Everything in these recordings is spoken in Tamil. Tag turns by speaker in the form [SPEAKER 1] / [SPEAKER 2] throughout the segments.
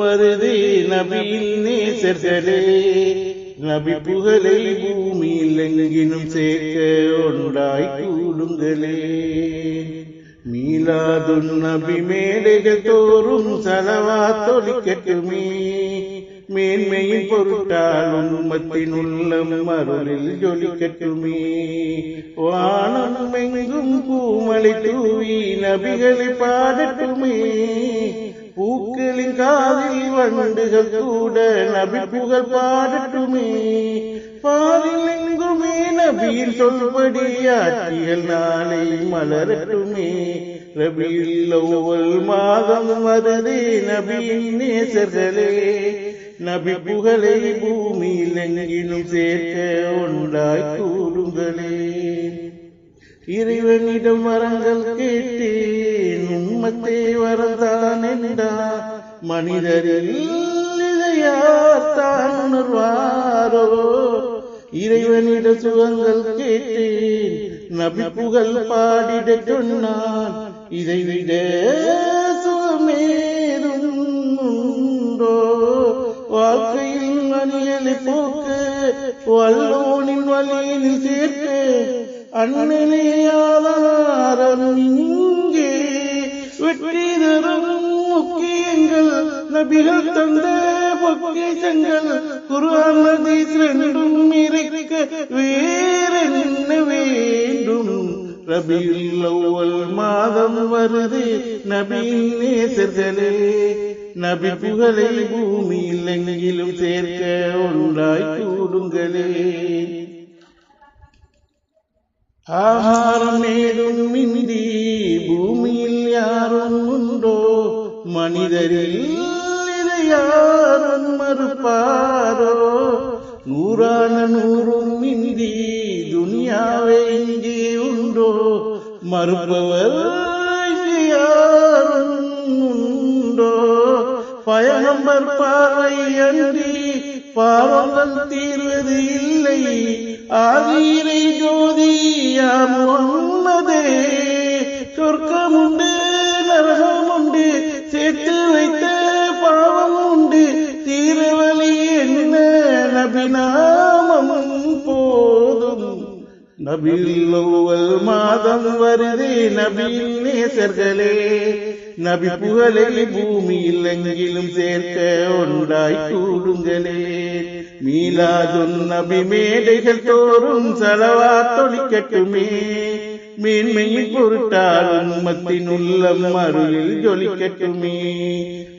[SPEAKER 1] வருதே நபியின் நேசர்களே, நபி புகழை பூமியில் எங்கினும் சேர்க்க ஒன்றாய் கூடுங்களே. மீலாதுன் நபி மேடைகள் தோறும் ஸலவாத் ஒலிக்கட்டுமே, மேன்மையின் பொருட்டால் உம்மத்தின் உள்ளம் அருளில் ஜொலிக்கட்டுமே. வானம் எங்கும் பூமலை தூவி நபிகளை பாடட்டுமே, பூக்களின் காதில் வண்டுகள் கூட நபி புகழ் பாடட்டுமே. பாரில் எங்குமே நபியின் சொல்படி ஆட்சிகள் நாளை மலரட்டுமே. ரபியுல் அவ்வல் மாதம் வருதே நபியின் நேசர்களே, நபி புகழை பூமியில் எங்கினும் சேர்க்க ஒன்றாய் கூடுங்களே. இறைவனிடம் வரங்கள் கேட்டேன் உம்மத்தே வரதான் என்றார், மனிதரில் இதை யார் தான் உணர்வாரோ. இறைவனிட சுகங்கள் கேட்டேன் நபி புகழ் பாடிட சொன்னான், இதைவிட சுகமேதும் உண்டோ. வாழ்க்கையில் மணிகளை போக்க வல்லோனின் வழியில் சேர்க்க அண்ணனையாதாரம் இங்கே. வெற்றி தரும் முக்கியங்கள் நபிகள் தந்த பொக்கிஷங்கள், குர்ஆன் ஹதீஸ் ரெண்டும் இருக்க வேறென்ன வேண்டும். ரபியுல் அவ்வல் மாதம் வருது நபியின் நேசர்களே, நபி புகழை பூமியில் எங்கிலும் சேர்க்க ஒன்றாய் கூடுங்களே. ஆகாரம் ஏதும் இன்றி பூமியில் யாரும் உண்டோ, மனிதரில் இதை யாரும் மறுப்பாரோ. நூறான நூறும் இன்றி துனியாவே இங்கே உண்டோ, மறுப்பவர் இங்கே யாரும் உண்டோ. பயணம்பர் பார்வை அன்றி பாவங்கள் தீர்வது இல்லை, ஆதிரை ஜோதியா முஹம்மதே. சொர்க்கம் உண்டு நரகம் உண்டு, சேர்த்து வைத்த பாவம் உண்டு, தீரவழி என்ன நபி நாமமும் போதும். நபியுல் அவ்வல் மாதம் வருதே நபியின் நேசர்களே, நபி புகழை பூமியில் எங்கிலும் சேர்க்க ஒன்றாய் கூடுங்களே. மீலாதுன் நபி மேடைகள் தோறும் ஸலவாத் ஒலிக்கட்டுமே, மேன்மையின் பொருட்டால் உம்மத்தின் உள்ளம் அருளில் ஜொலிக்கட்டுமே.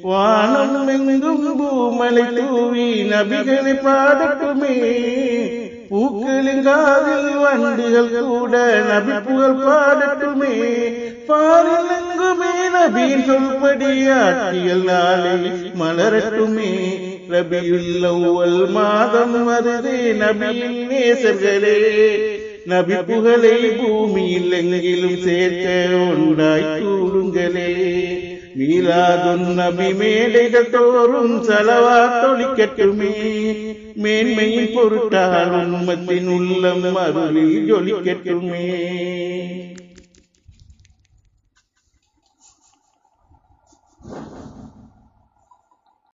[SPEAKER 1] வானம் எங்கும் பூமலை தூவி நபிகளை பாடட்டுமே, பூக்களின் காதில் வண்டுகள் கூட நபி புகழ் பாடட்டுமே. பாரில் எங்குமே நபியின் சொல்படி ஆட்சிகள் நாளை மலரட்டுமே. ரபியுல் அவ்வல் மாதம் வருதே நபியின் நேசர்களே, நபி புகழை பூமியில் எங்கிலும் சேர்க்க ஒன்றாய் கூடுங்களே. மீலாதுன் நபி மேடைகள் தோறும் ஸலவாத் ஒலிக்கட்டுமே, மேன்மையின் பொருட்டால் உம்மத்தின் உள்ளம் அருளில் ஜொலிக்கட்டுமே.